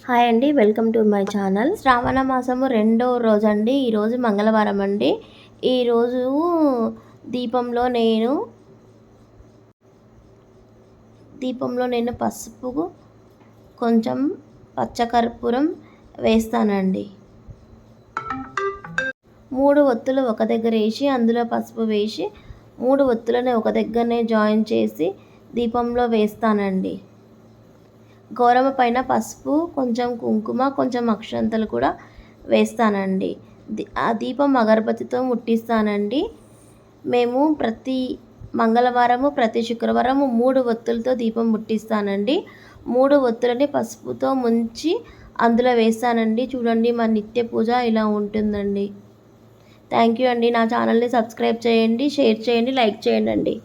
Hi అండి. Welcome to my channel. శ్రావణ మాసము రెండో రోజండి. ఈరోజు మంగళవారం అండి. ఈరోజు దీపంలో నేను పసుపు, కొంచెం పచ్చకర్పూరం వేస్తానండి. 3 ఒత్తులు ఒక దగ్గర వేసి అందులో పసుపు వేసి 3 ఒత్తులని ఒక దగ్గరనే జాయిన్ చేసి దీపంలో వేస్తానండి. గౌరమ్మ పైన పసుపు, కొంచెం కుంకుమ, కొంచెం అక్షంతలు కూడా వేస్తానండి. ఆ దీపం అగరబత్తితో ముట్టిస్తానండి. మేము ప్రతి మంగళవారము, ప్రతి శుక్రవారము 3 ఒత్తులతో దీపం ముట్టిస్తానండి. 3 ఒత్తులని పసుపుతో ముంచి అందులో వేస్తానండి. చూడండి, మా నిత్య పూజ ఇలా ఉంటుందండి. థ్యాంక్ యూ అండి. నా ఛానల్ని సబ్స్క్రైబ్ చేయండి, షేర్ చేయండి, లైక్ చేయండి.